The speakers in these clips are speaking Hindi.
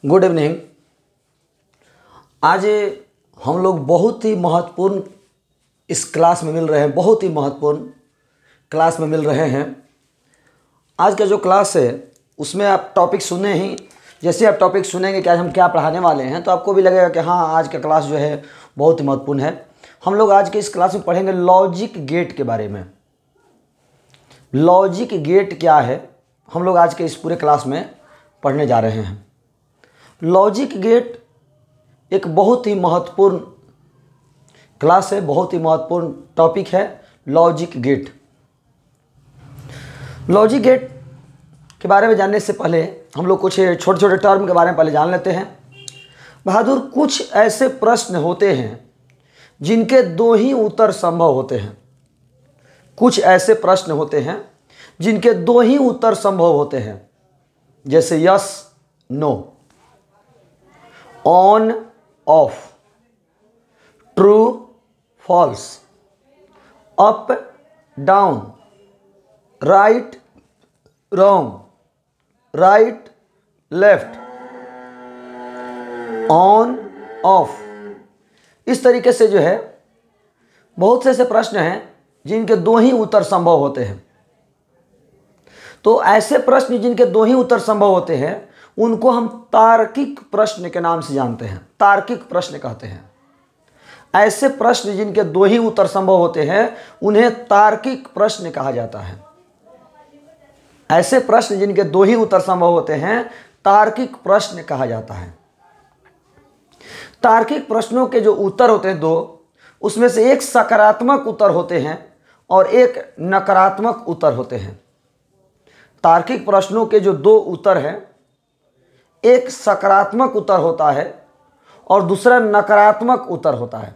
Good evening. आज हम लोग बहुत ही महत्वपूर्ण इस क्लास में मिल रहे हैं, बहुत ही महत्वपूर्ण क्लास में मिल रहे हैं। आज का जो क्लास है उसमें आप टॉपिक सुने ही, जैसे आप टॉपिक सुनेंगे कि आज हम क्या पढ़ाने वाले हैं तो आपको भी लगेगा कि हाँ, आज का क्लास जो है बहुत ही महत्वपूर्ण है। हम लोग आज के इस क्लास में पढ़ेंगे लॉजिक गेट के बारे में। लॉजिक गेट क्या है, हम लोग आज के इस पूरे क्लास में पढ़ने जा रहे हैं। लॉजिक गेट एक बहुत ही महत्वपूर्ण क्लास है, बहुत ही महत्वपूर्ण टॉपिक है लॉजिक गेट। लॉजिक गेट के बारे में जानने से पहले हम लोग कुछ छोटे छोटे टर्म के बारे में पहले जान लेते हैं। बहादुर, कुछ ऐसे प्रश्न होते हैं जिनके दो ही उत्तर संभव होते हैं। कुछ ऐसे प्रश्न होते हैं जिनके दो ही उत्तर संभव होते हैं, जैसे yes no, on off, true false, up down, right wrong, right left, on off. इस तरीके से जो है बहुत से ऐसे प्रश्न हैं जिनके दो ही उत्तर संभव होते हैं। तो ऐसे प्रश्न जिनके दो ही उत्तर संभव होते हैं उनको हम तार्किक प्रश्न के नाम से जानते हैं, तार्किक प्रश्न कहते हैं। ऐसे प्रश्न जिनके दो ही उत्तर संभव होते हैं उन्हें तार्किक प्रश्न कहा जाता है। ऐसे प्रश्न जिनके दो ही उत्तर संभव होते हैं तार्किक प्रश्न कहा जाता है। तार्किक प्रश्नों के जो उत्तर होते हैं दो, उसमें से एक सकारात्मक उत्तर होते हैं और एक नकारात्मक उत्तर होते हैं। तार्किक प्रश्नों के जो दो उत्तर हैं, एक सकारात्मक उत्तर होता है और दूसरा नकारात्मक उत्तर होता है।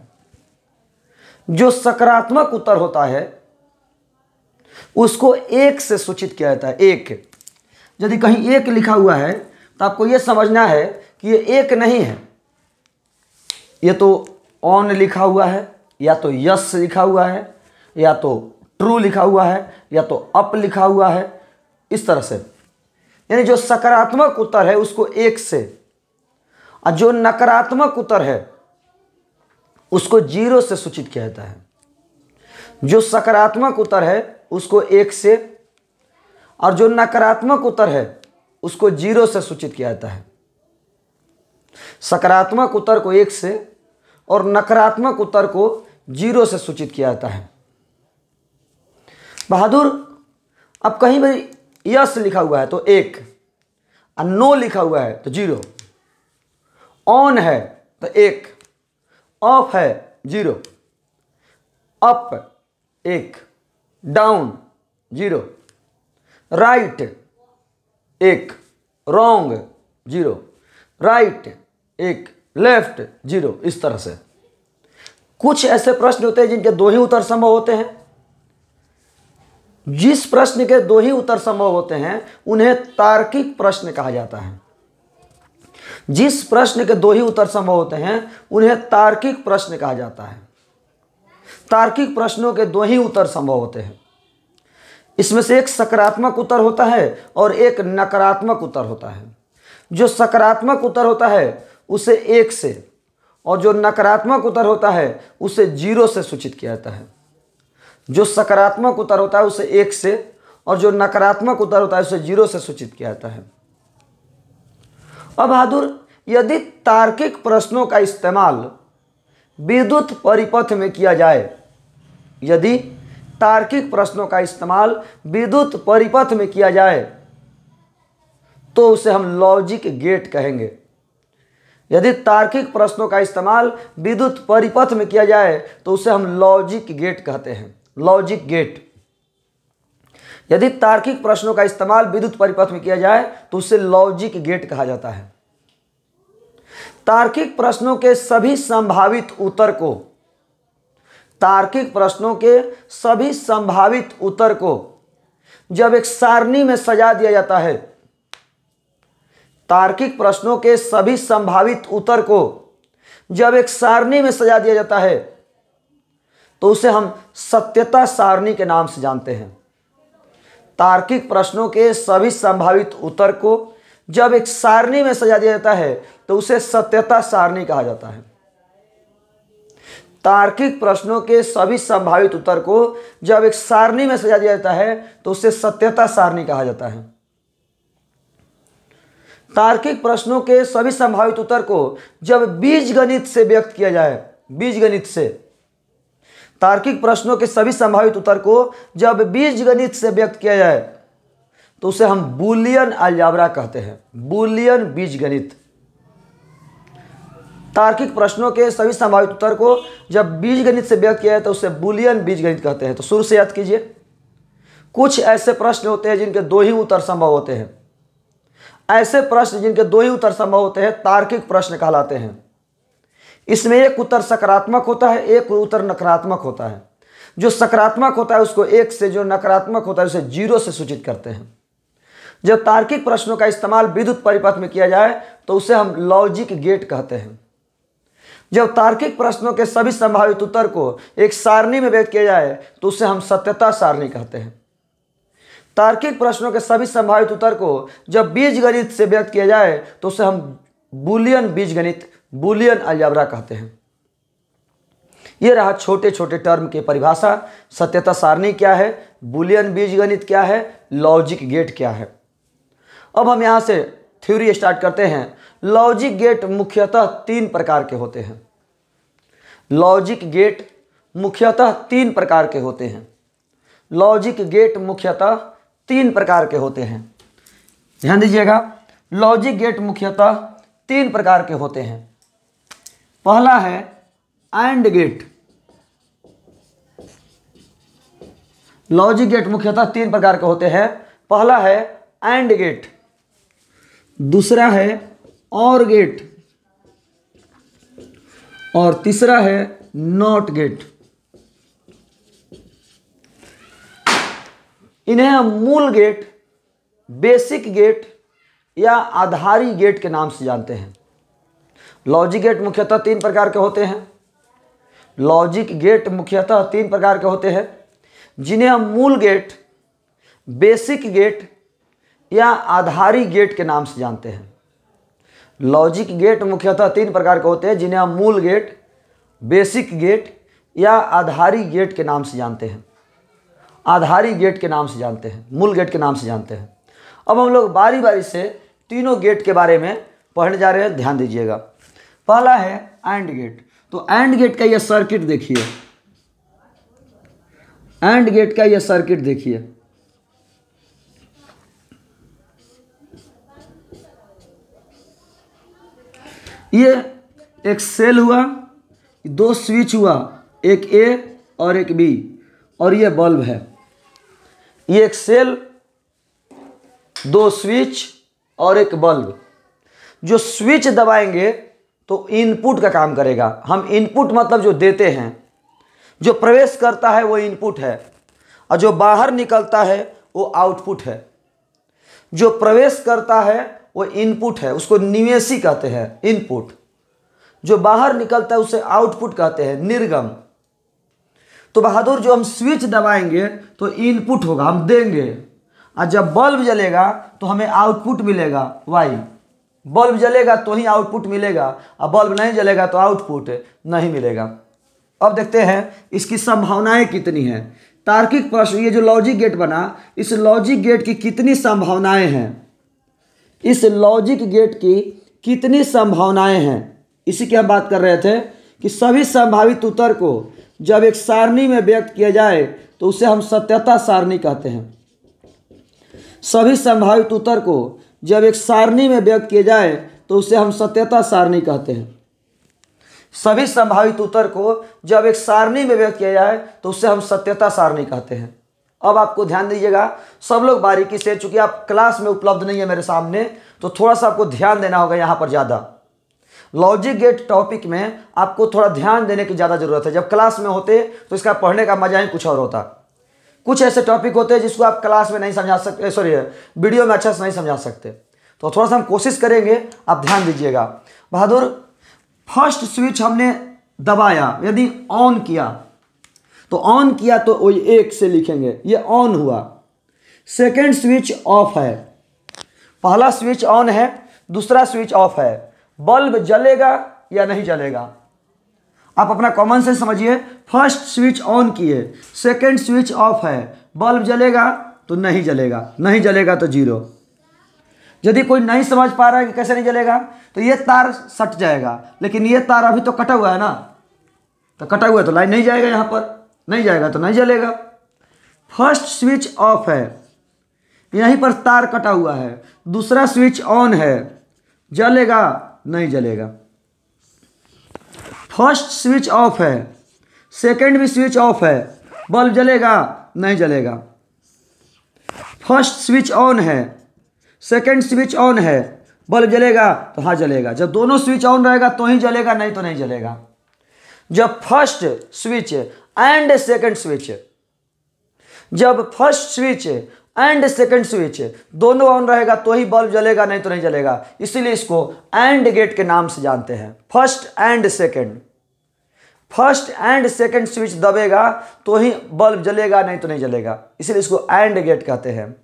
जो सकारात्मक उत्तर होता है उसको एक से सूचित किया जाता है। एक, यदि कहीं एक लिखा हुआ है तो आपको यह समझना है कि ये एक नहीं है, ये तो ऑन लिखा हुआ है, या तो यस लिखा हुआ है, या तो ट्रू लिखा हुआ है, या तो अप लिखा हुआ है। इस तरह से यानी जो सकारात्मक उत्तर है उसको एक से, और जो नकारात्मक उत्तर है उसको जीरो से सूचित किया जाता है। जो सकारात्मक उत्तर है उसको एक से, और जो नकारात्मक उत्तर है उसको जीरो से सूचित किया जाता है। सकारात्मक उत्तर को एक से और नकारात्मक उत्तर को जीरो से सूचित किया जाता है। बहादुर, अब कहीं भी यस लिखा हुआ है तो एक, और नो लिखा हुआ है तो जीरो, ऑन है तो एक, ऑफ है जीरो, अप एक, डाउन जीरो, राइट एक, रॉन्ग जीरो, राइट एक, लेफ्ट जीरो। इस तरह से कुछ ऐसे प्रश्न होते हैं जिनके दो ही उत्तर संभव होते हैं। जिस प्रश्न के दो ही उत्तर संभव होते हैं उन्हें तार्किक प्रश्न कहा जाता है। जिस प्रश्न के दो ही उत्तर संभव होते हैं उन्हें तार्किक प्रश्न कहा जाता है। तार्किक प्रश्नों के दो ही उत्तर संभव होते हैं। इसमें से एक सकारात्मक उत्तर होता है और एक नकारात्मक उत्तर होता है। जो सकारात्मक उत्तर होता है उसे एक से, और जो नकारात्मक उत्तर होता है उसे जीरो से सूचित किया जाता है। जो सकारात्मक उत्तर होता है उसे एक से, और जो नकारात्मक उत्तर होता है उसे जीरो से सूचित किया जाता है। अब बहादुर, यदि तार्किक प्रश्नों का इस्तेमाल विद्युत परिपथ में किया जाए, यदि तार्किक प्रश्नों का इस्तेमाल विद्युत परिपथ में किया जाए तो उसे हम लॉजिक गेट कहेंगे। यदि तार्किक प्रश्नों का इस्तेमाल विद्युत परिपथ में किया जाए तो उसे हम लॉजिक गेट कहते हैं। Logic gate. यदि तार्किक प्रश्नों का इस्तेमाल विद्युत परिपथ में किया जाए तो उसे लॉजिक गेट कहा जाता है। तार्किक प्रश्नों के सभी संभावित उत्तर को, तार्किक प्रश्नों के सभी संभावित उत्तर को जब एक सारणी में सजा दिया जाता है, तार्किक प्रश्नों के सभी संभावित उत्तर को जब एक सारणी में सजा दिया जाता है तो उसे हम सत्यता सारणी के नाम से जानते हैं। तार्किक प्रश्नों के सभी संभावित उत्तर को जब एक सारणी में सजा दिया जाता है तो उसे सत्यता सारणी कहा जाता है। तार्किक प्रश्नों के सभी संभावित उत्तर को जब एक सारणी में सजा दिया जाता है तो उसे सत्यता सारणी कहा जाता है। तार्किक प्रश्नों के सभी संभावित उत्तर को जब बीजगणित से व्यक्त किया जाए, बीजगणित से, तार्किक प्रश्नों के सभी संभावित उत्तर को जब बीजगणित से व्यक्त किया जाए तो उसे हम बूलियन अलजेब्रा कहते हैं, बूलियन बीजगणित। तार्किक प्रश्नों के सभी संभावित उत्तर को जब बीजगणित से व्यक्त किया जाए तो उसे बूलियन बीजगणित कहते हैं। तो शुरू से याद कीजिए, कुछ ऐसे प्रश्न होते हैं जिनके दो ही उत्तर संभव होते हैं। ऐसे प्रश्न जिनके दो ही उत्तर संभव होते हैं तार्किक प्रश्न कहलाते हैं। इसमें एक उत्तर सकारात्मक होता है, एक उत्तर नकारात्मक होता है। जो सकारात्मक होता है उसको 1 से, जो नकारात्मक होता है उसे 0 से सूचित करते हैं। जब तार्किक प्रश्नों का इस्तेमाल विद्युत परिपथ में किया जाए तो उसे हम लॉजिक गेट कहते हैं। जब तार्किक प्रश्नों के सभी संभावित उत्तर को एक सारणी में व्यक्त किया जाए तो उसे हम सत्यता सारणी कहते हैं। तार्किक प्रश्नों के सभी संभावित उत्तर को जब बीजगणित से व्यक्त किया जाए तो उसे हम बूलियन बीजगणित, बूलियन अलजेब्रा कहते हैं। यह रहा छोटे छोटे टर्म की परिभाषा। सत्यता सारणी क्या है, बूलियन बीजगणित क्या है, लॉजिक गेट क्या है। अब हम यहाँ से थ्योरी स्टार्ट करते हैं। लॉजिक गेट मुख्यतः 3 प्रकार के होते हैं। लॉजिक गेट मुख्यतः 3 प्रकार के होते हैं। लॉजिक गेट मुख्यतः 3 प्रकार के होते हैं। ध्यान दीजिएगा, लॉजिक गेट मुख्यतः 3 प्रकार के होते हैं। पहला है एंड गेट। लॉजिक गेट मुख्यतः 3 प्रकार के होते हैं। पहला है एंड गेट, दूसरा है और गेट, और तीसरा है नॉट गेट। इन्हें हम मूल गेट, बेसिक गेट या आधारी गेट के नाम से जानते हैं। लॉजिक गेट मुख्यतः 3 प्रकार के होते हैं। लॉजिक गेट मुख्यतः 3 प्रकार के होते हैं जिन्हें हम मूल गेट, बेसिक गेट या आधारी गेट के नाम से जानते हैं। लॉजिक गेट मुख्यतः 3 प्रकार के होते हैं जिन्हें हम मूल गेट, बेसिक गेट या आधारी गेट के नाम से जानते हैं। आधारी गेट के नाम से जानते हैं, मूल गेट के नाम से जानते हैं। अब हम लोग बारी बारी से तीनों गेट के बारे में पढ़ने जा रहे हैं, ध्यान दीजिएगा। पहला है एंड गेट। तो एंड गेट का यह सर्किट देखिए, एंड गेट का यह सर्किट देखिए। ये एक सेल हुआ, 2 स्विच हुआ, एक ए और एक बी, और ये बल्ब है। ये एक सेल, 2 स्विच और एक बल्ब। जो स्विच दबाएंगे तो इनपुट का काम करेगा। हम इनपुट मतलब जो देते हैं, जो प्रवेश करता है वो इनपुट है, और जो बाहर निकलता है वो आउटपुट है। जो प्रवेश करता है वो इनपुट है, उसको निवेशी कहते हैं, इनपुट। जो बाहर निकलता है उसे आउटपुट कहते हैं, निर्गम। तो बहादुर, जो हम स्विच दबाएंगे तो इनपुट होगा, हम देंगे, और जब बल्ब जलेगा तो हमें आउटपुट मिलेगा, वाई। बल्ब जलेगा तो ही आउटपुट मिलेगा, और बल्ब नहीं जलेगा तो आउटपुट नहीं मिलेगा। अब देखते हैं इसकी संभावनाएं कितनी हैं। तार्किक प्रश्न, ये जो लॉजिक गेट बना, इस लॉजिक गेट की कितनी संभावनाएं हैं, इस लॉजिक गेट की कितनी संभावनाएं हैं, इसी की हम बात कर रहे थे कि सभी संभावित उत्तर को जब एक सारणी में व्यक्त किया जाए तो उसे हम सत्यता सारणी कहते हैं। सभी संभावित उत्तर को जब एक सारणी में व्यक्त किया जाए तो उसे हम सत्यता सारणी कहते हैं। सभी संभावित उत्तर को जब एक सारणी में व्यक्त किया जाए तो उसे हम सत्यता सारणी कहते हैं। अब आपको ध्यान दीजिएगा, सब लोग बारीकी से, चूंकि आप क्लास में उपलब्ध नहीं है मेरे सामने, तो थोड़ा सा आपको ध्यान देना होगा यहाँ पर ज़्यादा। लॉजिक गेट टॉपिक में आपको थोड़ा ध्यान देने की ज़्यादा ज़रूरत है। जब क्लास में होते तो इसका पढ़ने का मजा ही कुछ और होता। कुछ ऐसे टॉपिक होते हैं जिसको आप क्लास में नहीं समझा सकते, सॉरी वीडियो में अच्छा से नहीं समझा सकते। तो थोड़ा सा हम कोशिश करेंगे, आप ध्यान दीजिएगा। बहादुर, फर्स्ट स्विच हमने दबाया, यदि ऑन किया तो ऑन किया तो वही 1 से लिखेंगे, ये ऑन हुआ। सेकेंड स्विच ऑफ है, पहला स्विच ऑन है, दूसरा स्विच ऑफ है, बल्ब जलेगा या नहीं जलेगा? आप अपना कॉमन सेंस समझिए। फर्स्ट स्विच ऑन किए, सेकंड स्विच ऑफ है, बल्ब जलेगा तो नहीं जलेगा, नहीं जलेगा तो जीरो। यदि कोई नहीं समझ पा रहा है कि कैसे नहीं जलेगा, तो ये तार सट जाएगा, लेकिन ये तार अभी तो कटा हुआ है ना, तो कटा हुआ है तो लाइन नहीं जाएगा, यहाँ पर नहीं जाएगा तो नहीं जलेगा। फर्स्ट स्विच ऑफ है, यहीं पर तार कटा हुआ है, दूसरा स्विच ऑन है, जलेगा नहीं जलेगा। फर्स्ट स्विच ऑफ है, सेकंड भी स्विच ऑफ है, बल्ब जलेगा नहीं जलेगा। फर्स्ट स्विच ऑन है, सेकंड स्विच ऑन है, बल्ब जलेगा तो हाँ जलेगा। जब दोनों स्विच ऑन रहेगा तो ही जलेगा, नहीं तो नहीं जलेगा। जब first switch and second switch, जब first switch and second switch दोनों ऑन रहेगा तो ही बल्ब जलेगा, नहीं तो नहीं जलेगा। इसीलिए इसको एंड गेट के नाम से जानते हैं। First and second, first and second switch दबेगा तो ही बल्ब जलेगा, नहीं तो नहीं जलेगा, इसलिए इसको एंड गेट कहते हैं।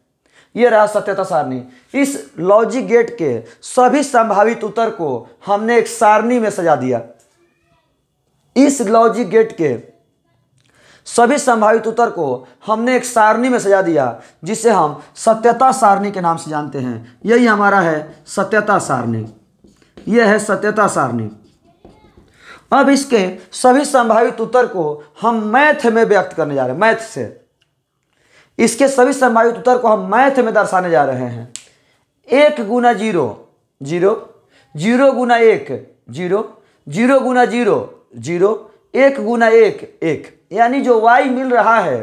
यह रहा सत्यता सारणी। इस लॉजिक गेट के सभी संभावित उत्तर को हमने एक सारणी में सजा दिया। इस लॉजिक गेट के सभी संभावित उत्तर को हमने एक सारणी में सजा दिया, जिसे हम सत्यता सारणी के नाम से जानते हैं। यही हमारा है सत्यता सारणी, यह है सत्यता सारणी। अब इसके सभी संभावित उत्तर को हम मैथ में व्यक्त करने जा रहे हैं, मैथ से। इसके सभी संभावित उत्तर को हम मैथ में दर्शाने जा रहे हैं। 1 गुना 0 0, 0 गुना 1 0, 0 गुना 0 0, 1 गुना 1 1। यानी जो y मिल रहा है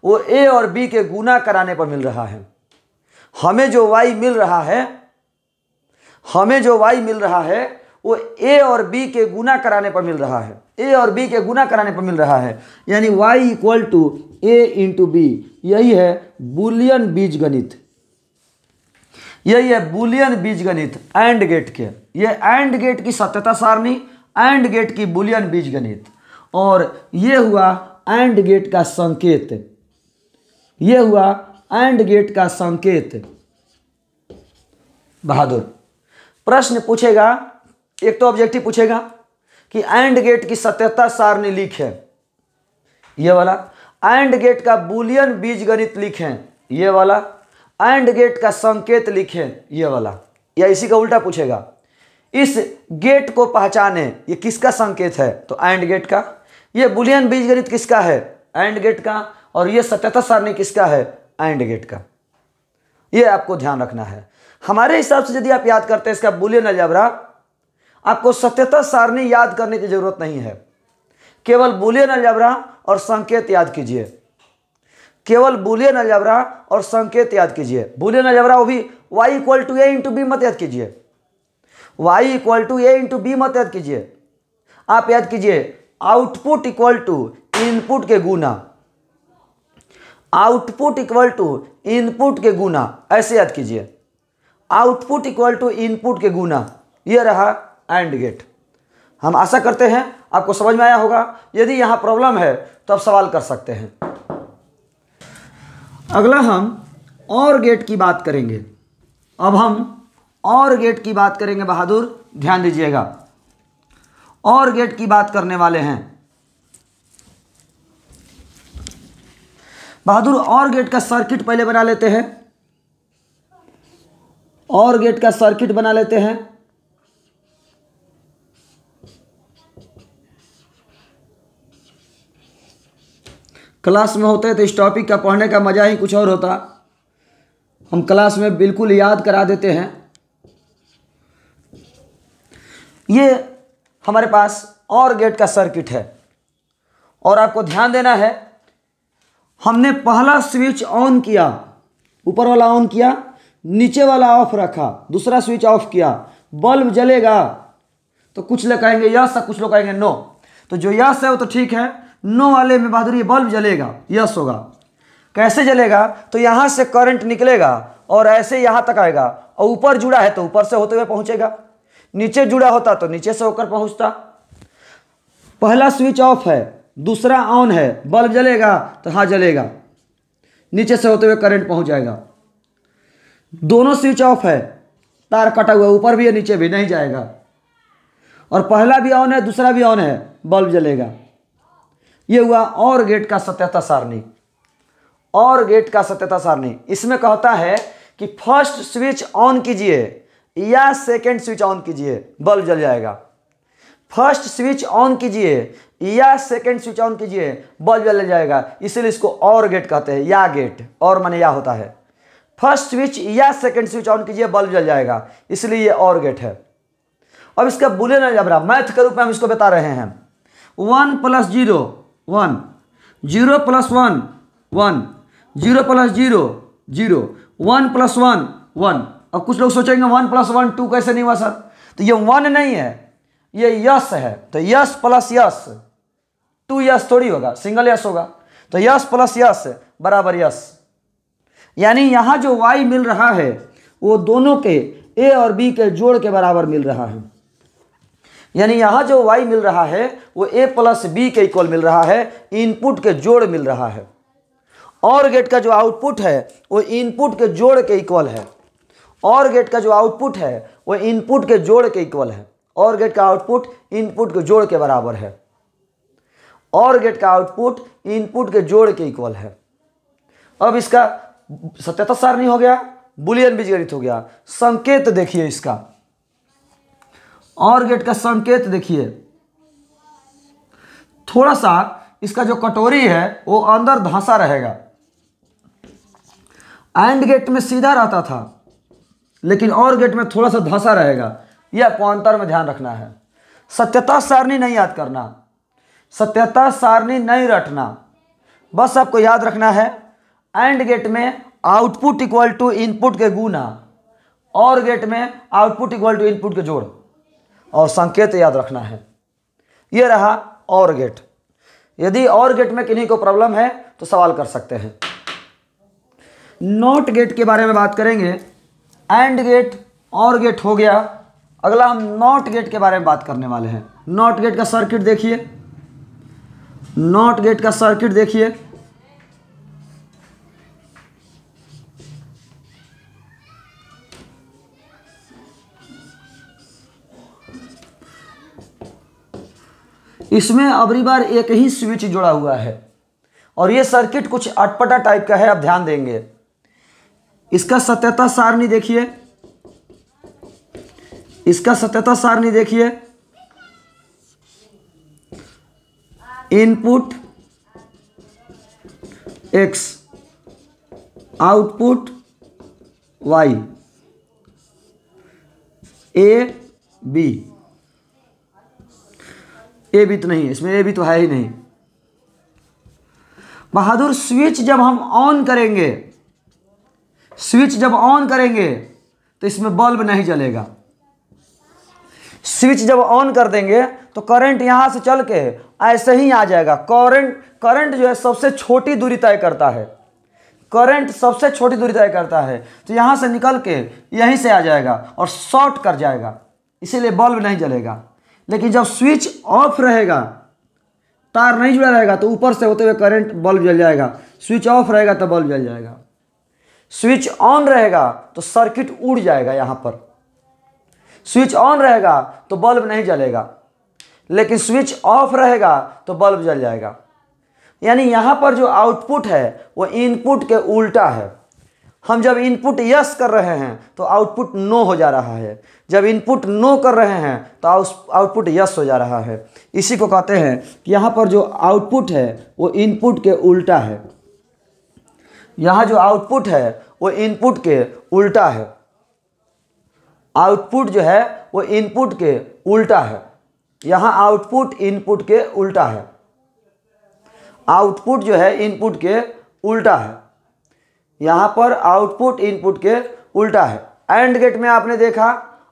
वो a और b के गुना कराने पर मिल रहा है। हमें जो y मिल रहा है, हमें जो y मिल रहा है वो a और b के गुना कराने पर मिल रहा है, a और b के गुना कराने पर मिल रहा है। यानी y equal to a into B. यही है बूलियन बीजगणित, यही है बूलियन बीजगणित एंड गेट के। यह एंड गेट की सत्यता सारणी, एंड गेट की बूलियन बीजगणित, और ये हुआ एंड गेट का संकेत, ये हुआ एंड गेट का संकेत। बहादुर प्रश्न पूछेगा, एक तो ऑब्जेक्टिव पूछेगा कि एंड गेट की सत्यता सारणी लिखें, ये वाला। एंड गेट का बूलियन बीजगणित लिखें, ये वाला। एंड गेट का संकेत लिखें, ये वाला। या इसी का उल्टा पूछेगा, इस गेट को पहचाने, ये किसका संकेत है? तो एंड गेट का। ये बूलियन बीजगणित किसका है? एंड गेट का। और ये सत्यता सारणी किसका है? एंड गेट का। ये आपको ध्यान रखना है। हमारे हिसाब से यदि आप याद करते हैं इसका बूलियन अलजेब्रा, आपको सत्यता सारणी याद करने की जरूरत नहीं है, केवल बूलियन अलजेब्रा और संकेत याद कीजिए, केवल बूलियन अलजेब्रा और संकेत याद कीजिए। बूलियन अलजेब्रा वो भी y equal to A into B मत याद कीजिए, y equal to A into B मत याद कीजिए। आप याद कीजिए आउटपुट इक्वल टू इनपुट के गुना, आउटपुट इक्वल टू इनपुट के गुना, ऐसे याद कीजिए। आउटपुट इक्वल टू इनपुट के गुना, यह रहा एंड गेट। हम आशा करते हैं आपको समझ में आया होगा। यदि यहाँ प्रॉब्लम है तो आप सवाल कर सकते हैं। अगला हम और गेट की बात करेंगे। अब हम और गेट की बात करेंगे। बहादुर ध्यान दीजिएगा, और गेट की बात करने वाले हैं। बहादुर और गेट का सर्किट पहले बना लेते हैं, और गेट का सर्किट बना लेते हैं। क्लास में होते तो इस टॉपिक का पढ़ने का मजा ही कुछ और होता। हम क्लास में बिल्कुल याद करा देते हैं। ये हमारे पास और गेट का सर्किट है, और आपको ध्यान देना है, हमने पहला स्विच ऑन किया, ऊपर वाला ऑन किया, नीचे वाला ऑफ रखा, दूसरा स्विच ऑफ किया, बल्ब जलेगा। तो कुछ लोग कहेंगे यस, कुछ लोग कहेंगे नो। तो जो यस है वो तो ठीक है, नो वाले में बहादुर ये बल्ब जलेगा, यस होगा। कैसे जलेगा? तो यहाँ से करंट निकलेगा और ऐसे यहाँ तक आएगा, और ऊपर जुड़ा है तो ऊपर से होते हुए पहुँचेगा, नीचे जुड़ा होता तो नीचे से होकर पहुँचता। पहला स्विच ऑफ है, दूसरा ऑन है, बल्ब जलेगा तो हाँ जलेगा, नीचे से होते हुए करंट पहुँच जाएगा। दोनों स्विच ऑफ है, तार कटा हुआ, ऊपर भी है नीचे भी, नहीं जाएगा। और पहला भी ऑन है दूसरा भी ऑन है, बल्ब जलेगा। ये हुआ और गेट का सत्यता सारणी। और गेट का सत्यता सारणी इसमें कहता है कि फर्स्ट स्विच ऑन कीजिए या सेकंड स्विच ऑन कीजिए, बल्ब जल जाएगा। फर्स्ट स्विच ऑन कीजिए या सेकंड स्विच ऑन कीजिए, बल्ब जल जाएगा। इसलिए इसको और गेट कहते हैं, या गेट, और माने या होता है। फर्स्ट स्विच या सेकंड स्विच ऑन कीजिए, बल्ब जल जाएगा, इसलिए ये और गेट है। अब इसका बुलियन अलजेब्रा मैथ के रूप में हम इसको बता रहे हैं। 1 + 0 1, 0 + 1 1, 0 + 0 0, 1 + 1 1। अब कुछ लोग सोचेंगे 1 + 1 2 कैसे नहीं हुआ सर? तो ये 1 नहीं है, ये यस है। तो यस प्लस यस, 2 यस थोड़ी होगा, सिंगल यस होगा। तो यस प्लस यस बराबर यस। यानी यहां जो y मिल रहा है वो दोनों के a और b के जोड़ के बराबर मिल रहा है। यानी यहां जो y मिल रहा है वो a + b के इक्वल मिल रहा है, इनपुट के जोड़ मिल रहा है। और गेट का जो आउटपुट है वो इनपुट के जोड़ के इक्वल है। और गेट का जो आउटपुट है वो इनपुट के जोड़ के इक्वल है। और गेट का आउटपुट इनपुट के जोड़ के बराबर है। और गेट का आउटपुट इनपुट के जोड़ के इक्वल है। अब इसका सत्यता सारणी हो गया, बुलियन बीजगणित हो गया। संकेत देखिए इसका, और गेट का संकेत देखिए। थोड़ा सा इसका जो कटोरी है वो अंदर धंसा रहेगा। एंड गेट में सीधा रहता था, लेकिन और गेट में थोड़ा सा धंसा रहेगा। यह पॉइंटर में ध्यान रखना है। सत्यता सारणी नहीं याद करना, सत्यता सारणी नहीं रटना, बस आपको याद रखना है एंड गेट में आउटपुट इक्वल टू इनपुट के गुना, और गेट में आउटपुट इक्वल टू इनपुट के जोड़, और संकेत याद रखना है। यह रहा और गेट। यदि और गेट में किन्हीं को प्रॉब्लम है तो सवाल कर सकते हैं। नॉट गेट के बारे में बात करेंगे। एंड गेट और गेट हो गया। अगला हम नॉट गेट के बारे में बात करने वाले हैं। नॉट गेट का सर्किट देखिए, नॉट गेट का सर्किट देखिए। इसमें अबरी बार एक ही स्विच जुड़ा हुआ है और यह सर्किट कुछ अटपटा टाइप का है, आप ध्यान देंगे। इसका सत्यता सारणी देखिए, इसका सत्यता सारणी देखिए। Input x, output y, a b। ए भी तो नहीं है इसमें, ए भी तो है ही नहीं। बहादुर स्विच जब हम ऑन करेंगे, स्विच जब ऑन करेंगे तो इसमें बल्ब नहीं जलेगा। स्विच जब ऑन कर देंगे तो करंट यहां से चल के ऐसे ही आ जाएगा। करंट जो है सबसे छोटी दूरी तय करता है। करंट सबसे छोटी दूरी तय करता है, तो यहां से निकल के यहीं से आ जाएगा और शॉर्ट कर जाएगा, इसीलिए बल्ब नहीं जलेगा। लेकिन जब स्विच ऑफ रहेगा, तार नहीं जुड़ा रहेगा, तो ऊपर से होते हुए करंट बल्ब जल जाएगा। स्विच ऑफ रहेगा तो बल्ब जल जाएगा। स्विच ऑन रहेगा तो सर्किट उड़ जाएगा। यहाँ पर स्विच ऑन रहेगा तो बल्ब नहीं जलेगा, लेकिन स्विच ऑफ रहेगा तो बल्ब जल जाएगा। यानी यहाँ पर जो आउटपुट है वो इनपुट के उल्टा है। हम जब इनपुट यस कर रहे हैं तो आउटपुट नो हो जा रहा है, जब इनपुट नो कर रहे हैं तो आउटपुट यस हो जा रहा है। इसी को कहते हैं कि यहाँ पर जो आउटपुट है वो इनपुट के उल्टा है। यहाँ जो आउटपुट है वो इनपुट के उल्टा है। आउटपुट जो है वो इनपुट के उल्टा है। यहाँ आउटपुट इनपुट के उल्टा है। आउटपुट जो है इनपुट के उल्टा है। यहाँ पर आउटपुट इनपुट के उल्टा है। एंड गेट में आपने देखा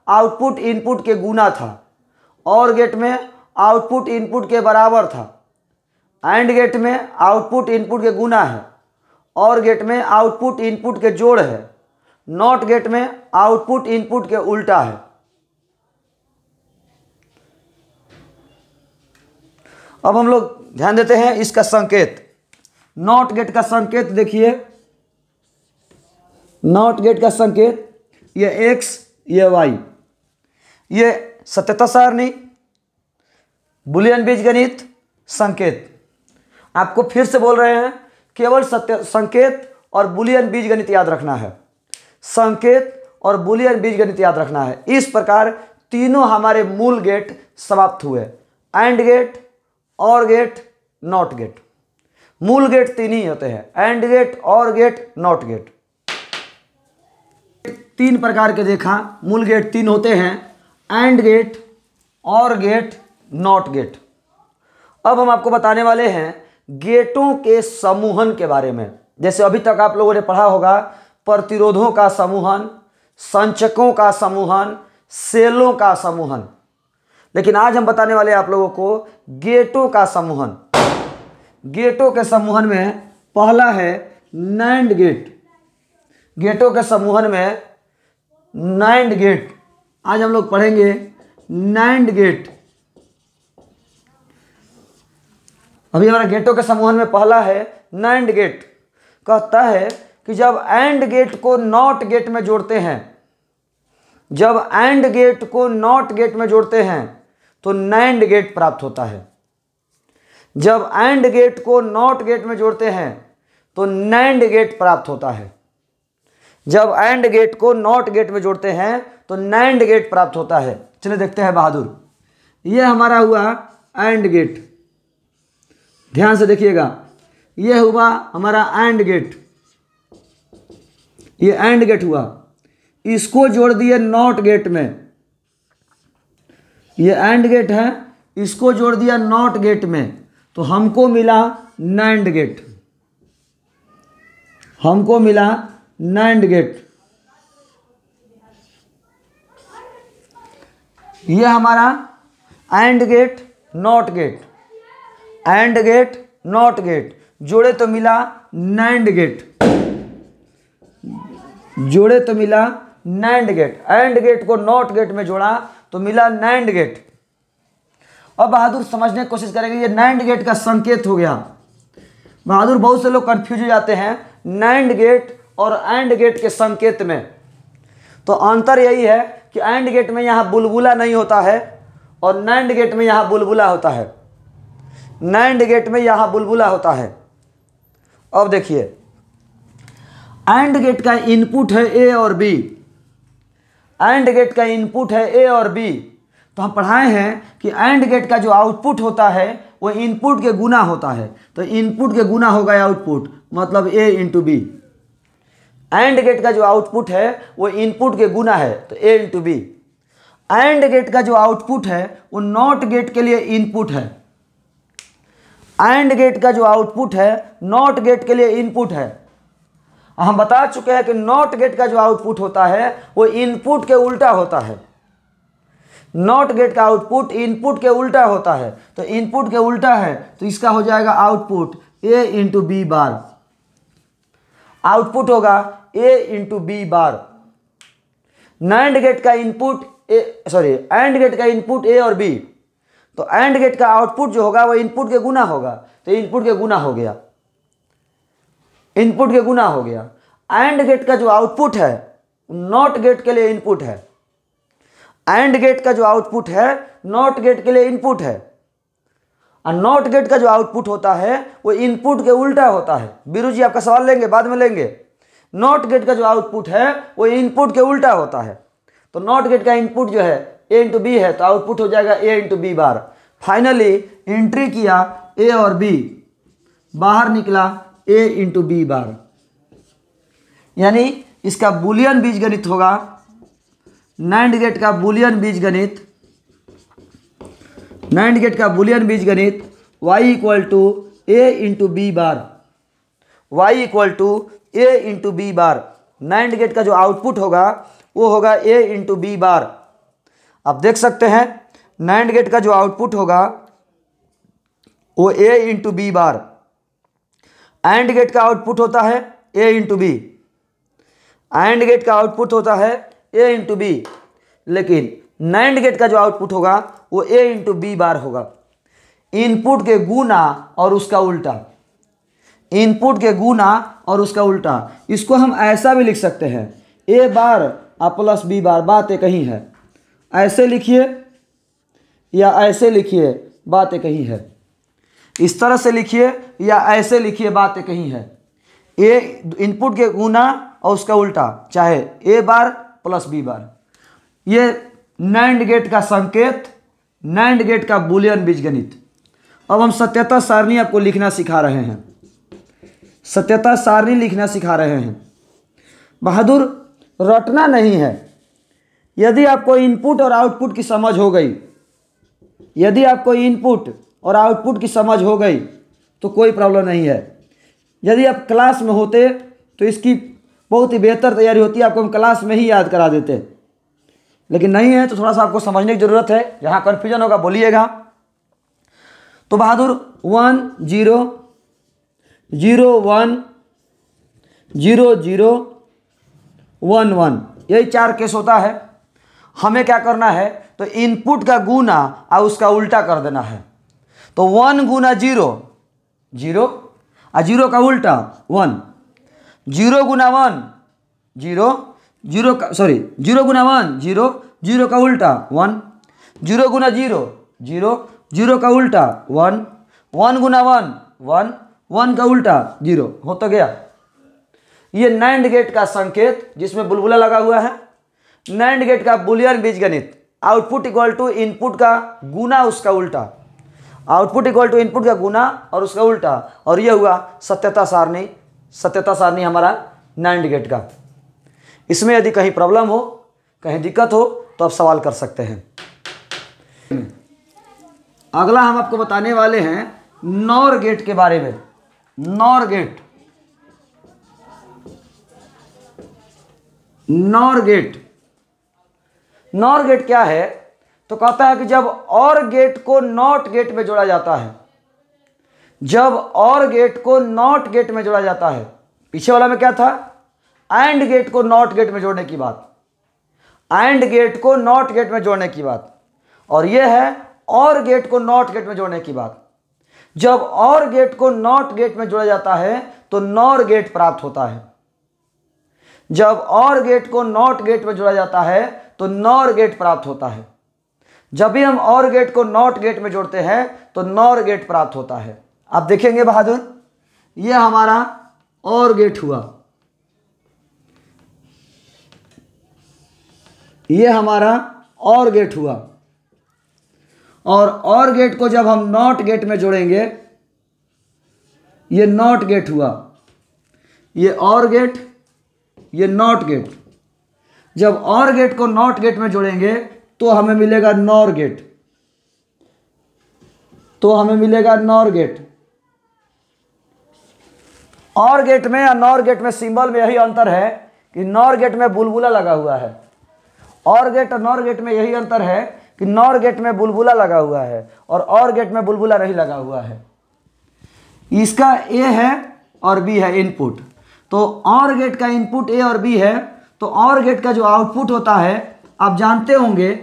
आउटपुट इनपुट के गुना था, और गेट में आउटपुट इनपुट के बराबर था। एंड गेट में आउटपुट इनपुट के गुना है, और गेट में आउटपुट इनपुट के जोड़ है। नॉट गेट में आउटपुट इनपुट के उल्टा है। अब हम लोग ध्यान देते हैं इसका संकेत। नॉट गेट का संकेत देखिए। नॉट गेट का संकेत, ये x, ये y, ये सत्यता सारणी, बुलियन बीजगणित, संकेत। आपको फिर से बोल रहे हैं, केवल सत्य संकेत और बुलियन बीजगणित याद रखना है, संकेत और बुलियन बीजगणित याद रखना है। इस प्रकार तीनों हमारे मूल गेट समाप्त हुए, एंड गेट, और गेट, नॉट गेट। मूल गेट तीन ही होते हैं, एंड गेट, और गेट, नॉट गेट। तीन प्रकार के देखा, मूल गेट तीन होते हैं, एंड गेट, और गेट, नॉट गेट। अब हम आपको बताने वाले हैं गेटों के समूहन के बारे में। जैसे अभी तक आप लोगों ने पढ़ा होगा प्रतिरोधों का समूहन, संचकों का समूहन, सेलों का समूहन, लेकिन आज हम बताने वाले आप लोगों को गेटों का समूहन। गेटों के समूहन में पहला है नैंड गेट। गेटों के समूहन में नैंड गेट, आज हम लोग पढ़ेंगे नैंड गेट। अभी हमारा गेटों के समूहन में पहला है नैंड गेट। कहता है कि जब एंड गेट को नॉट गेट में जोड़ते हैं, जब एंड गेट को नॉट गेट में जोड़ते हैं तो नैंड गेट प्राप्त होता है। जब एंड गेट को नॉट गेट में जोड़ते हैं तो नैंड गेट प्राप्त होता है। जब एंड गेट को नॉट गेट में जोड़ते हैं तो नैंड गेट प्राप्त होता है। चलिए देखते हैं बहादुर, ये हमारा हुआ एंड गेट। ध्यान से देखिएगा, ये हुआ हमारा एंड गेट, ये एंड गेट हुआ। इसको जोड़ दिए नॉट गेट में, ये एंड गेट है, इसको जोड़ दिया नॉट गेट में तो हमको मिला नैंड गेट, हमको मिला नैंड गेट। ये हमारा AND gate, NOT gate, AND gate, NOT gate जोड़े तो मिला नैंड गेट, जोड़े तो मिला नैंड गेट। एंड गेट को नॉट गेट में जोड़ा तो मिला नैंड गेट। अब बहादुर समझने की कोशिश करेंगे, ये नैंड गेट का संकेत हो गया। बहादुर बहुत से लोग कंफ्यूज हो जाते हैं नैंड गेट और एंड गेट के संकेत में। तो अंतर यही है कि एंड गेट में यहाँ बुलबुला नहीं होता है और नैंड गेट में यहाँ बुलबुला होता है। नैंड गेट में यहाँ बुलबुला होता है। अब देखिए, एंड गेट का इनपुट है ए और बी, एंड गेट का इनपुट है ए और बी। तो हम पढ़ाए हैं कि एंड गेट का जो आउटपुट होता है वो इनपुट के गुना होता है। तो इनपुट के गुना होगा आउटपुट, मतलब ए इंटू बी। एंड गेट का जो आउटपुट है वो इनपुट के गुना है, तो ए इंटू बी। एंड गेट का जो आउटपुट है वो नॉट गेट के लिए इनपुट है। एंड गेट का जो आउटपुट है नॉट गेट के लिए इनपुट है। हम बता चुके हैं कि नॉट गेट का जो आउटपुट होता है वो इनपुट के उल्टा होता है। नॉट गेट का आउटपुट इनपुट के उल्टा होता है, तो इनपुट के उल्टा है तो इसका हो जाएगा output A into B bar. Output होगा A into B bar. NAND gate का इनपुट एंड गेट का इनपुट ए और बी, तो एंड गेट का आउटपुट जो होगा वो इनपुट के गुना होगा, तो इनपुट के गुना हो गया, इनपुट के गुना हो गया। एंड गेट का जो आउटपुट है नॉट गेट के लिए इनपुट है। एंड गेट का जो आउटपुट है नॉट गेट के लिए इनपुट है, और नॉट गेट का जो आउटपुट होता है वो इनपुट के उल्टा होता है। बीरू जी आपका सवाल लेंगे, बाद में लेंगे। नॉट गेट का जो आउटपुट है वो इनपुट के उल्टा होता है, तो नॉट गेट का इनपुट जो है ए इंटू बी है, तो आउटपुट हो जाएगा A into B bar. Finally entry किया ए और बी, बाहर निकला ए इंटू बी बार। यानी इसका बुलियन बीजगणित होगा, नैंड गेट का बुलियन बीजगणित, नैंड गेट का बुलियन बीजगणित y equal to A into B bar, y equal to A into B bar. NAND gate का जो आउटपुट होगा वो होगा ए इंटू बी बार। आप देख सकते हैं नैंड गेट का जो आउटपुट होगा वो A into B bar. AND gate का आउटपुट होता है A into B, AND gate का आउटपुट होता है ए इंटू बी, लेकिन नैंड गेट का जो आउटपुट होगा वो ए इंटू बी बार होगा। इनपुट के गुना और उसका उल्टा, इनपुट के गुना और उसका उल्टा। इसको हम ऐसा भी लिख सकते हैं, ए बार और प्लस बी बार, बात एक ही है। ऐसे लिखिए या ऐसे लिखिए, बात एक ही है। इस तरह से लिखिए या ऐसे लिखिए, बात एक ही है। ए इनपुट के गुना और उसका उल्टा, चाहे ए बार प्लस बी बार। ये नैंड गेट का संकेत, नैंड गेट का बूलियन बीजगणित। अब हम सत्यता सारणी आपको लिखना सिखा रहे हैं, सत्यता सारणी लिखना सिखा रहे हैं। बहादुर, रटना नहीं है। यदि आपको इनपुट और आउटपुट की समझ हो गई, यदि आपको इनपुट और आउटपुट की समझ हो गई तो कोई प्रॉब्लम नहीं है। यदि आप क्लास में होते तो इसकी बहुत ही बेहतर तैयारी होती, आपको हम क्लास में ही याद करा देते, लेकिन नहीं है तो थोड़ा सा आपको समझने की ज़रूरत है। जहाँ कन्फ्यूजन होगा बोलिएगा। तो बहादुर 1 0 0 1 0 0 1 1, यही 4 केस होता है। हमें क्या करना है, तो इनपुट का गुना और उसका उल्टा कर देना है। तो 1 गुना 0 0 और 0 का उल्टा 1, 0 गुना 1 0 0 का 0 गुना 1 0 0 का उल्टा 1, 0 गुना 0 0 0 का उल्टा 1, 1 गुना 1 1 1 का उल्टा 0। हो तो गया। ये नैंड गेट का संकेत जिसमें बुलबुला लगा हुआ है, नैंड गेट का बूलियन बीजगणित। आउटपुट इक्वल टू इनपुट का गुना उसका उल्टा, आउटपुट इक्वल टू इनपुट का गुना और उसका उल्टा। और ये हुआ सत्यता सारणी, सत्यता सारणी हमारा नैंड गेट का। इसमें यदि कहीं प्रॉब्लम हो, कहीं दिक्कत हो तो आप सवाल कर सकते हैं। अगला हम आपको बताने वाले हैं नॉर गेट के बारे में। NOR gate, NOR gate, NOR gate क्या है, तो कहता है कि जब और गेट को नॉट गेट में जोड़ा जाता है, जब और गेट को नॉट गेट में जोड़ा जाता है। पीछे वाला में क्या था, एंड गेट को नॉट गेट में जोड़ने की बात, एंड गेट को नॉट गेट में जोड़ने की बात। और यह है और गेट को नॉट गेट में जोड़ने की बात। जब और गेट को नॉट गेट में जोड़ा जाता है तो नॉर गेट प्राप्त होता है। जब और गेट को नॉट गेट में जोड़ा जाता है तो नॉर गेट प्राप्त होता है। जब भी हम और गेट को नॉट गेट में जोड़ते हैं तो नॉर गेट प्राप्त होता है। आप देखेंगे बहादुर, यह हमारा और गेट हुआ, यह हमारा और गेट हुआ। और गेट को जब हम नॉट गेट में जोड़ेंगे, ये नॉट गेट हुआ, ये और गेट, ये नॉट गेट। जब और गेट को नॉट गेट में जोड़ेंगे तो हमें मिलेगा नॉर गेट, तो हमें मिलेगा नॉर गेट। और गेट में या नॉर गेट में सिंबल में यही अंतर है कि नॉर गेट में बुलबुला लगा हुआ है। और गेट और नॉर गेट में यही अंतर है कि नॉर गेट में बुलबुला लगा हुआ है और गेट में बुलबुला नहीं लगा हुआ है। इसका ए है और बी है इनपुट। तो और गेट का इनपुट ए और बी है, तो और गेट का जो आउटपुट होता है आप जानते होंगे,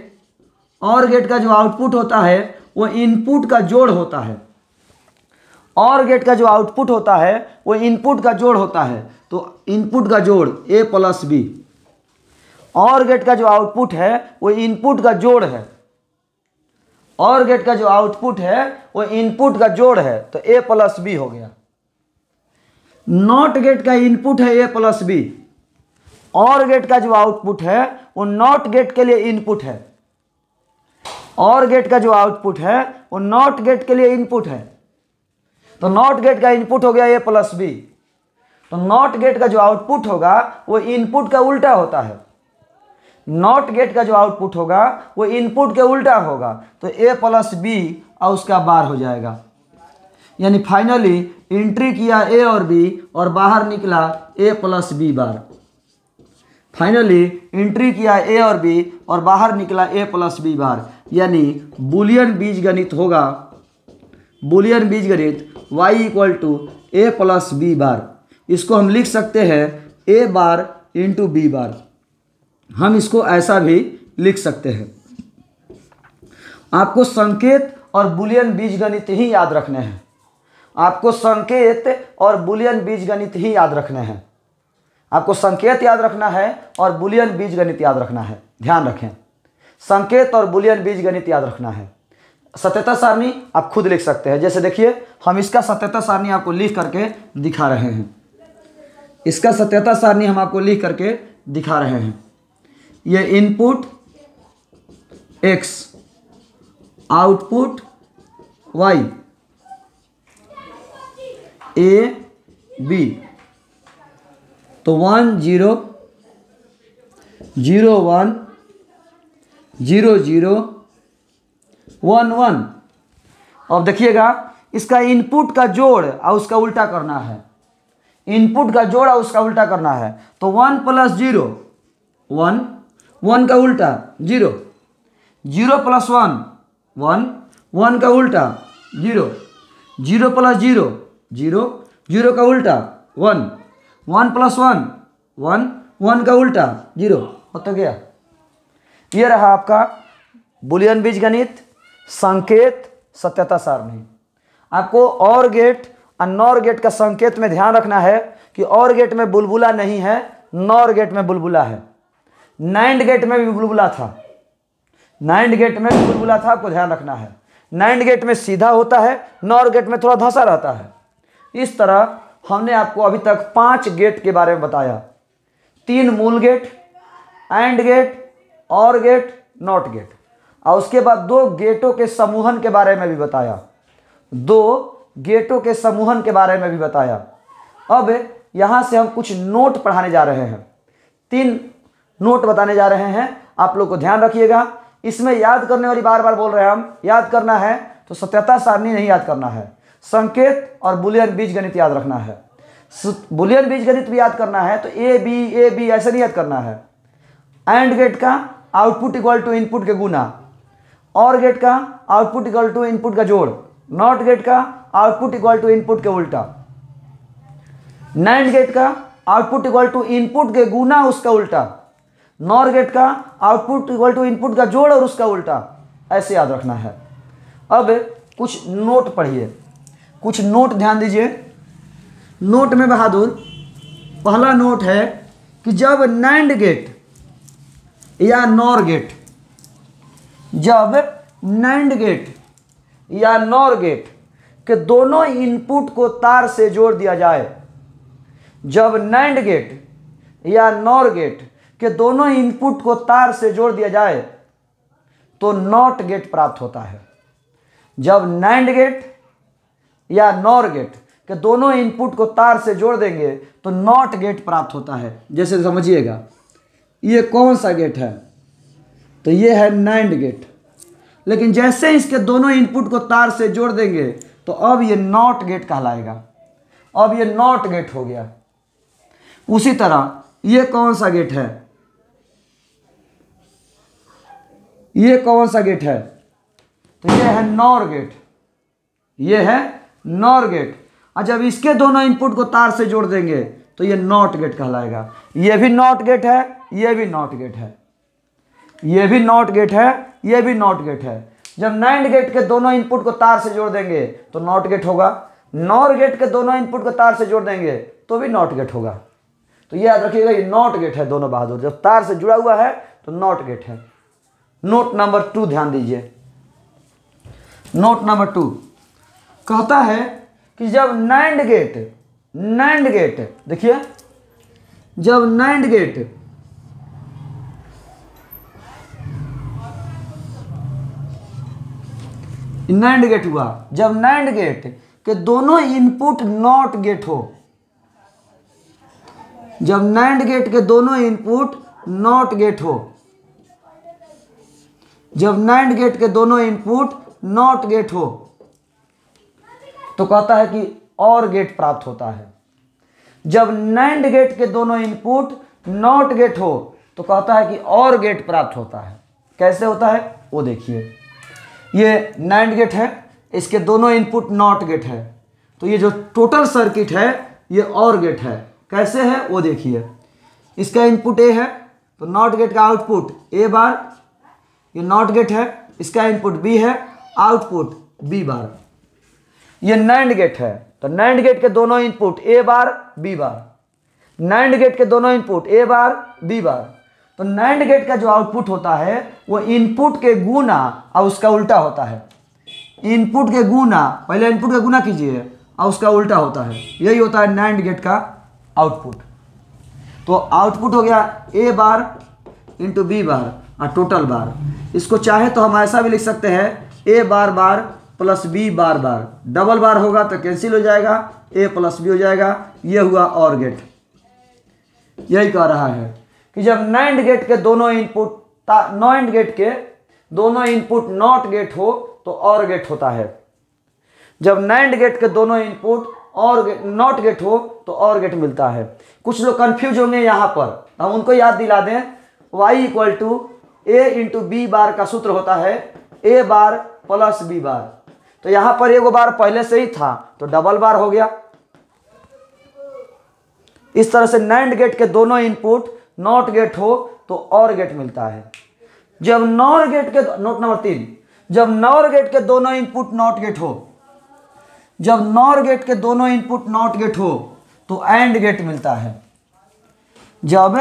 और गेट का जो आउटपुट होता है वो इनपुट का जोड़ होता है। और गेट का जो आउटपुट होता है वो इनपुट का जोड़ होता है। तो इनपुट का जोड़ ए प्लस बी, और गेट का जो आउटपुट है वो इनपुट का जोड़ है। और गेट का जो आउटपुट है वो इनपुट का जोड़ है, तो ए प्लस बी हो गया। नॉट गेट का इनपुट है ए प्लस बी, और गेट का जो आउटपुट है वो नॉट गेट के लिए इनपुट है। और गेट का जो आउटपुट है वो नॉट गेट के लिए इनपुट है। तो नॉट गेट का इनपुट हो गया ए प्लस बी, तो नॉट गेट का जो आउटपुट होगा वो इनपुट का उल्टा होता है। नॉट गेट का जो आउटपुट होगा वो इनपुट के उल्टा होगा, तो ए प्लस बी और उसका बार हो जाएगा। यानी फाइनली एंट्री किया ए और बी और बाहर निकला A plus B bar. Finally entry किया ए और बी और बाहर निकला ए प्लस बी बार। यानी बूलियन बीजगणित होगा, बूलियन बीजगणित y equal to A plus B bar. इसको हम लिख सकते हैं ए बार इंटू बी बार। हम इसको ऐसा भी लिख सकते हैं। आपको संकेत और बूलियन बीजगणित ही याद रखने हैं। आपको संकेत और बुलियन बीजगणित ही याद रखने हैं। आपको संकेत याद रखना है और बुलियन बीजगणित याद रखना है। ध्यान रखें, संकेत और बुलियन बीजगणित याद रखना है। सत्यता सारणी आप खुद लिख सकते हैं। जैसे देखिए, हम इसका सत्यता सारणी आपको लिख करके दिखा रहे हैं। इसका सत्यता सारणी हम आपको लिख करके दिखा रहे हैं। ये input x, output y, a b, तो 1 0 0 1 0 0 1 1। अब देखिएगा, इसका इनपुट का जोड़ और उसका उल्टा करना है। इनपुट का जोड़ और उसका उल्टा करना है। तो 1 + 0 1, 1 का उल्टा 0, 0 + 1 1, 1 का उल्टा 0, 0 + 0 0, 0 का उल्टा 1, 1 + 1 1, 1 का उल्टा 0। हो तो गया। ये रहा आपका बुलियन बीजगणित, संकेत, सत्यता सारणी। आपको और गेट और नॉर गेट का संकेत में ध्यान रखना है कि और गेट में बुलबुला नहीं है, नॉर गेट में बुलबुला है। नाइंड गेट में भी बुलबुला था, नाइंड गेट में भी बुलबुला था, आपको ध्यान रखना है। नाइंड गेट में सीधा होता है, नॉर गेट में थोड़ा धंसा रहता है। इस तरह हमने आपको अभी तक 5 गेट के बारे में बताया। 3 मूल गेट, एंड गेट, और गेट, नॉट गेट, और उसके बाद 2 गेटों के समूहन के बारे में भी बताया। 2 गेटों के समूहन के बारे में भी बताया। अब यहाँ से हम कुछ नोट पढ़ाने जा रहे हैं। 3 नोट बताने जा रहे हैं, आप लोग को ध्यान रखिएगा। इसमें याद करने वाली बार बार बोल रहे हैं हम, याद करना है तो सत्यता सारणी नहीं याद करना है, संकेत और बुलियन बीजगणित याद रखना है। बुलियन बीजगणित भी याद करना है तो ए बी ऐसे नहीं याद करना है। एंड गेट का आउटपुट इक्वल टू इनपुट के गुना, और गेट का आउटपुट इक्वल टू इनपुट का जोड़, नॉट गेट का आउटपुट इक्वल टू इनपुट के उल्टा, नाइंड गेट का आउटपुट इक्वल टू इनपुट के गुना उसका उल्टा, नॉर गेट का आउटपुट इक्वल टू इनपुट का जोड़ और उसका उल्टा, ऐसे याद रखना है। अब कुछ नोट पढ़िए, कुछ नोट ध्यान दीजिए। नोट में बहादुर, पहला नोट है कि जब नाइंड गेट या नॉर गेट, जब नाइंड गेट या नॉर गेट के दोनों इनपुट को तार से जोड़ दिया जाए, जब नाइंड गेट या नॉर गेट के दोनों इनपुट को तार से जोड़ दिया जाए तो नॉट गेट प्राप्त होता है। जब नाइंड गेट या नॉर गेट के दोनों इनपुट को तार से जोड़ देंगे तो नॉट गेट प्राप्त होता है। जैसे समझिएगा, ये कौन सा गेट है, तो ये है नाइंड गेट, लेकिन जैसे इसके दोनों इनपुट को तार से जोड़ देंगे तो अब ये नॉट गेट कहलाएगा। अब ये नॉट गेट हो गया। उसी तरह ये कौन सा गेट है, ये कौन सा गेट है, तो ये है नॉर गेट, ये है नॉर गेट। और जब इसके दोनों इनपुट को तार से जोड़ देंगे तो ये नॉट गेट कहलाएगा। ये भी नॉट गेट है, ये भी नॉट गेट है, ये भी नॉट गेट है, ये भी नॉट गेट है। जब नाइंड गेट के दोनों इनपुट को तार से जोड़ देंगे तो नॉट गेट होगा, नॉर गेट के दोनों इनपुट को तार से जोड़ देंगे तो भी नॉट गेट होगा। तो ये याद रखिएगा, ये नॉट गेट है दोनों बहादुर, जब तार से जुड़ा हुआ है तो नॉट गेट है। नोट नंबर 2 ध्यान दीजिए। नोट नंबर 2 कहता है कि जब नाइंड गेट देखिए, जब नाइंड गेट हुआ, जब नाइंड गेट के दोनों इनपुट नॉट गेट हो, जब नाइंड गेट के दोनों इनपुट नॉट गेट हो, जब नाइंड गेट के दोनों इनपुट नॉट गेट हो तो कहता है कि और गेट प्राप्त होता है। जब नाइंड गेट के दोनों इनपुट नॉट गेट हो तो कहता है कि और गेट प्राप्त होता है। कैसे होता है वो देखिए। ये नाइंड गेट है, इसके दोनों इनपुट नॉट गेट है, तो ये जो टोटल सर्किट है ये और गेट है। कैसे है वो देखिए। इसका इनपुट ए है तो नॉट गेट का आउटपुट ए बार, ये नॉट गेट है, इसका इनपुट बी है, आउटपुट बी बार। ये नाइंड गेट है, तो नैंड गेट के दोनों input A bar B bar, NAND gate के दोनों इनपुट ए बार बी बार। तो नैंड गेट का जो आउटपुट होता है वो इनपुट के गुना और उसका उल्टा होता है। इनपुट के गुना, पहले इनपुट का गुना कीजिए और उसका उल्टा होता है, यही होता है नैंड गेट का आउटपुट। तो आउटपुट हो गया ए बार इंटू बी बार और टोटल बार। इसको चाहे तो हम ऐसा भी लिख सकते हैं ए बार बार प्लस बी बार बार, डबल बार होगा तो कैंसिल हो जाएगा, ए प्लस बी हो जाएगा। ये हुआ और गेट। यही कह रहा है कि जब नैंड गेट के दोनों इनपुट नॉट गेट के दोनों इनपुट नॉट गेट हो तो और गेट होता है। जब नैंड गेट के दोनों इनपुट और नॉट गेट हो तो और गेट मिलता है। कुछ लोग कंफ्यूज होंगे यहाँ पर, हम उनको याद दिला दें। y equal to A into B bar का सूत्र होता है ए बार प्लस बी बार। तो यहाँ पर एक बार पहले से ही था तो डबल बार हो गया। इस तरह से नैंड गेट के दोनों इनपुट नॉट गेट हो तो और गेट मिलता है। जब नॉर गेट के नोट नंबर 3, जब नॉर गेट के दोनों इनपुट नॉट गेट हो, जब नॉर गेट के दोनों इनपुट नॉट गेट हो तो एंड गेट मिलता है। जब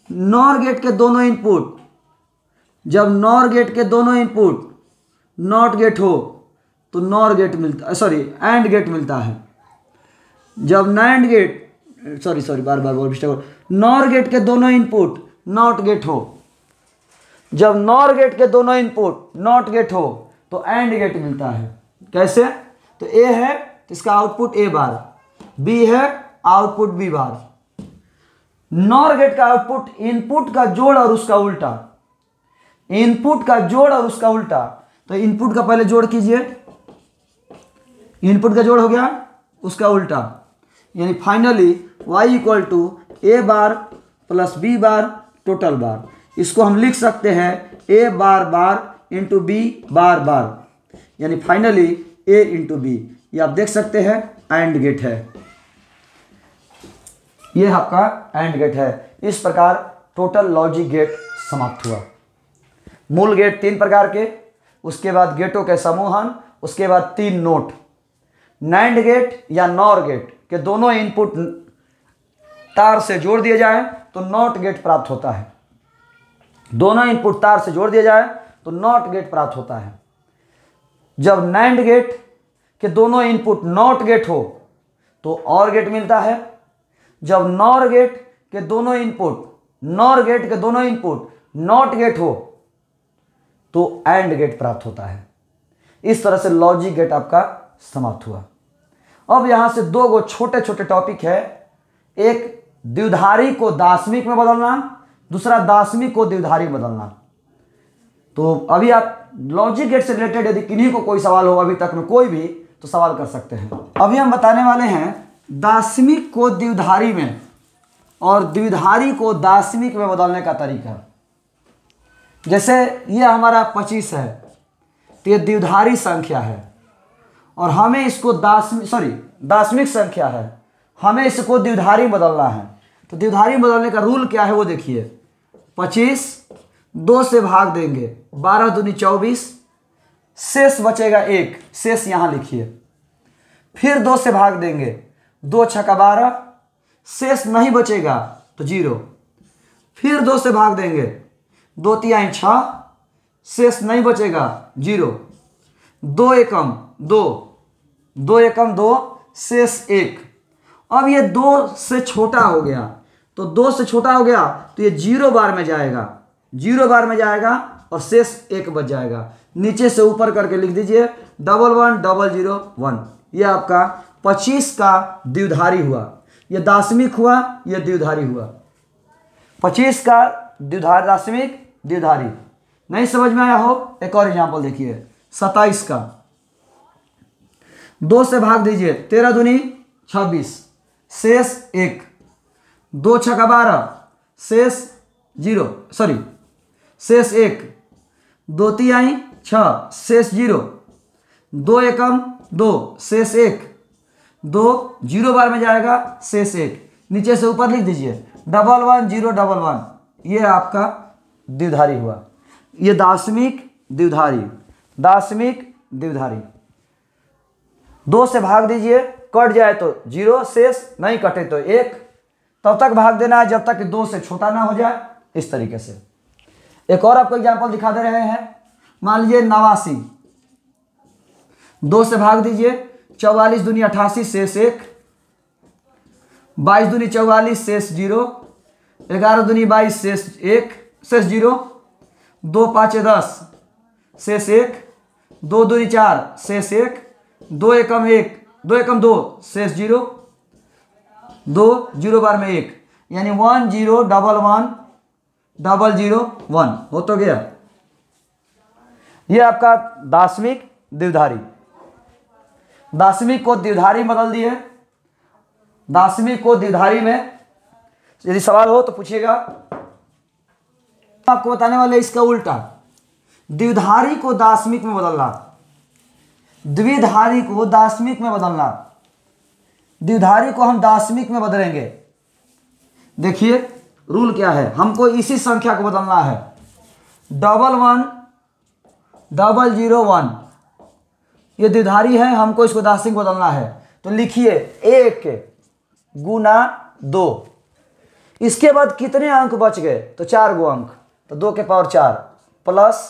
नॉर गेट के दोनों इनपुट, जब नॉर गेट के दोनों इनपुट नॉट गेट हो तो नॉर गेट मिलता, सॉरी एंड गेट मिलता है। जब नैंड गेट, सॉरी बार बार बोल मिस्टेक, नॉर गेट के दोनों इनपुट नॉट गेट हो, जब नॉर गेट के दोनों इनपुट नॉट गेट हो तो एंड गेट मिलता है। कैसे? तो ए है तो इसका आउटपुट ए बार, बी है output B bar. NOR gate का आउटपुट इनपुट का जोड़ और उसका उल्टा, इनपुट का जोड़ और उसका उल्टा। तो इनपुट का पहले जोड़ कीजिए, इनपुट का जोड़ हो गया उसका उल्टा, यानी finally y equal to A bar plus B bar total bar. इसको हम लिख सकते हैं ए बार बार इंटू बी बार बार, यानी फाइनली ए इंटू बी। ये आप देख सकते हैं एंड गेट है, ये आपका एंड गेट है। इस प्रकार टोटल लॉजिक गेट समाप्त हुआ। मूल गेट 3 प्रकार के, उसके बाद गेटों के समूहन, उसके बाद 3 नोट। नैंड गेट या नॉर गेट के दोनों इनपुट तार से जोड़ दिए जाए तो नॉट गेट प्राप्त होता है। दोनों इनपुट तार से जोड़ दिए जाए तो नॉट गेट प्राप्त होता है। जब नैंड गेट के दोनों इनपुट नॉट गेट हो तो और गेट मिलता है। जब नॉर गेट के दोनों इनपुट, नॉर गेट के दोनों इनपुट नॉट गेट हो तो एंड गेट प्राप्त होता है। इस तरह से लॉजिक गेट आपका समाप्त हुआ। अब यहां से 2 छोटे छोटे टॉपिक है, एक द्विधारी को दाशमिक में बदलना, दूसरा दाशमिक को द्विधारी में बदलना। तो अभी आप लॉजिक गेट से रिलेटेड यदि किन्हीं को कोई सवाल हो अभी तक में कोई भी, तो सवाल कर सकते हैं। अभी हम बताने वाले हैं दाशमिक को द्विधारी में और द्विधारी को दाशमिक में बदलने का तरीका। जैसे ये हमारा 25 है तो ये द्विधारी संख्या है और हमें इसको दाशमिक संख्या है, हमें इसको द्विधारी बदलना है। तो द्विधारी बदलने का रूल क्या है वो देखिए। 25 2 से भाग देंगे, 12 दूनी 24, शेष बचेगा 1, शेष यहाँ लिखिए। फिर 2 से भाग देंगे, 2 छक्का 12, शेष नहीं बचेगा तो 0। फिर 2 से भाग देंगे, 2 तिहाई 6, शेष नहीं बचेगा 0। 2 एकम 2, 2 एकम 2, शेष 1। अब ये 2 से छोटा हो गया, तो 2 से छोटा हो गया तो ये 0 बार में जाएगा, 0 बार में जाएगा और शेष 1 बच जाएगा। नीचे से ऊपर करके लिख दीजिए 110001। ये आपका 25 का द्विधारी हुआ, ये दाशमिक हुआ, ये द्विधारी हुआ। 25 का द्विधारी, दाशमिक द्विधारी। नहीं समझ में आया हो, एक और एग्जाम्पल देखिए। 27 का 2 से भाग दीजिए, 13 दूनी 26, शेष 1। 2 छक्का 12, शेष 0, शेष 1। 2 तिहाई 6, शेष 0। 2 एकम 2, शेष 1। 2 0 बार में जाएगा, शेष 1। नीचे से ऊपर लिख दीजिए 11011। ये आपका द्विधारी हुआ। ये दाशमिक द्विधारी, दाशमिक द्विधारी। 2 से भाग दीजिए, कट जाए तो 0 शेष, नहीं कटे तो 1। तब तक भाग देना है जब तक कि 2 से छोटा ना हो जाए। इस तरीके से एक और आपको एग्जाम्पल दिखा दे रहे हैं। मान लीजिए 89, 2 से भाग दीजिए, 44 दूनी 88 शेष 1, 22 दूनी 44 शेष 0, 11 दूनी 22 शेष 1 शेष 0, 2 5 10 शेष 1, 2 दूनी 4 शेष 1, 2 एकम 1, 2 एकम 2 शेष 0, 2 0 बार में 1, यानी 1 0 1 1 0 0 1 हो तो गया। ये आपका दाशमिक द्विधारी। दाशमिक को द्विधारी बदल दिए। दाशमिक को द्विधारी में यदि सवाल हो तो पूछिएगा। आपको बताने वाले इसका उल्टा, द्विधारी को दाशमिक में बदलना, द्विधारी को दाशमिक में बदलना। द्विधारी को हम दाशमिक में बदलेंगे। देखिए रूल क्या है, हमको इसी संख्या को बदलना है। 1 1 0 1 ये द्विधारी है, हमको इसको दाशमिक बदलना है। तो लिखिए 1 गुना 2। इसके बाद कितने अंक बच गए, तो 4 गो अंक, तो 2 के पावर 4 प्लस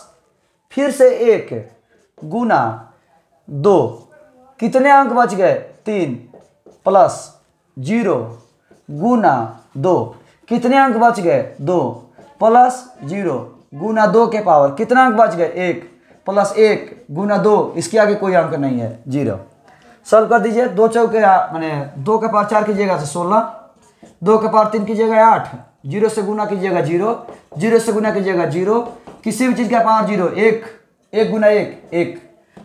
फिर से 1 गुना 2, कितने अंक बच गए 3 प्लस 0 गुना 2, कितने अंक बच गए 2 प्लस 0 गुना 2 के पावर कितना अंक बच गए 1 प्लस 1 गुना 2, इसके आगे कोई अंक नहीं है 0। सॉल्व कर दीजिए। 2 चौके माने 2 के पावर 4 कीजिएगा तो 16, 2 के पावर 3 कीजिएगा 8, 0 से गुना कीजिएगा 0, 0 से गुना कीजिएगा 0, किसी भी चीज़ का पावर 0, 1 1 गुना 1 1,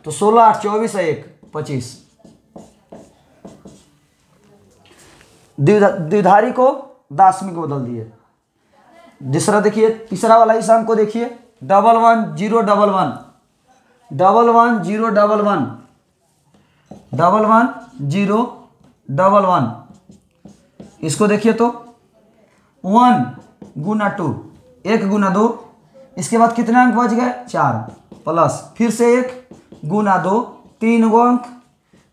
तो 16 8 24 है 1 25। द्विधारी को दाशमिक में बदल दिए। दूसरा देखिए, तीसरा वाला इस अंक को देखिए, 1 1 0 1 1 1 1 0 1 1 1 1 0 1 1। इसको देखिए तो 1 गुना 2 1 गुना 2, इसके बाद कितने अंक बच गए 4 प्लस फिर से 1 गुना 2 3 गो अंक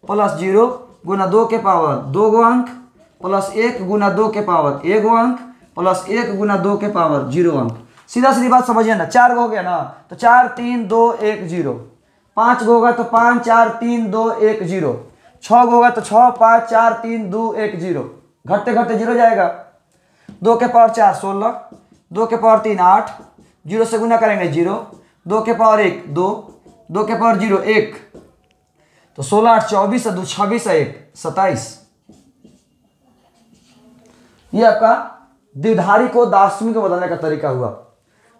प्लस 0 गुना 2 के पावर 2 गो अंक प्लस 1 गुना 2 के पावर 1 गो अंक प्लस 1 गुना 2 के पावर 0 अंक। सीधा सीधी बात समझिए ना, 4 गो हो गया ना, तो 4 3 2 1 0, 5 गो होगा तो 5 4 3 2 1 0, 6 गो होगा तो 6 5 4 3 2 1 0, घटते घटते 0 जाएगा। 2 के पावर 4 16, 2 के पावर 3 8, 0 से गुना करेंगे 0, 2 के पावर 1 2, 2 के पावर 0 1, तो 16 8 24 है 2 26 है 1 27। ये आपका द्विधारी को दाशमिक में बदलने का तरीका हुआ।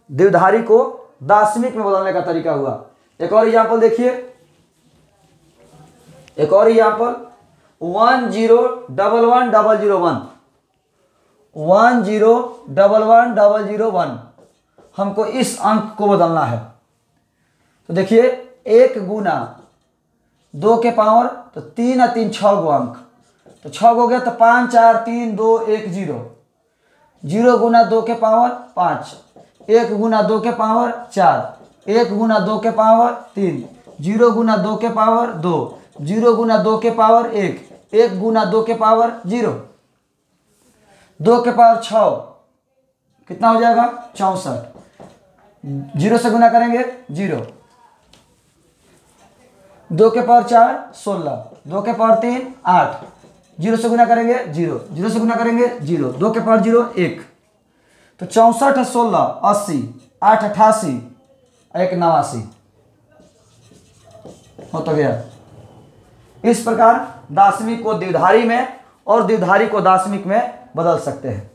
द्विधारी को दाशमिक में बदलने का तरीका हुआ। एक और एग्जांपल देखिए, एक और एग्जांपल 1 0 1 1 0 0 1 1 0 1 1 0 1। हमको इस अंक को बदलना है। तो देखिए 1 गुना 2 के पावर, तो 3 और 3 6 गो अंक, तो 6 हो गया तो 5 4 3 2 1 0, 0 गुना 2 के पावर 5, 1 गुना 2 के पावर 4, 1 गुना 2 के पावर 3, 0 गुना 2 के पावर 2, 0 गुना 2 के पावर 1, 1 गुना 2 के पावर 0, 2 के पावर 6 कितना हो जाएगा 64, 0 से गुना करेंगे 0, 2 के पावर 4 16, 2 के पावर 3 8, 0 से गुना करेंगे 0, 0 से गुना करेंगे 0, 2 के पावर 0 1, तो 64 16 80, 8 88, 1 89 हो तो गया। इस प्रकार दाशमिक को द्विधारी में और द्विधारी को दाशमिक में बदल सकते हैं।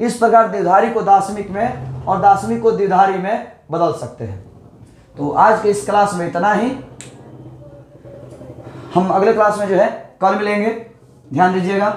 इस प्रकार द्विधारी को दाशमिक में और दाशमिक को द्विधारी में बदल सकते हैं। तो आज के इस क्लास में इतना ही। हम अगले क्लास में जो है कल मिलेंगे, ध्यान दीजिएगा।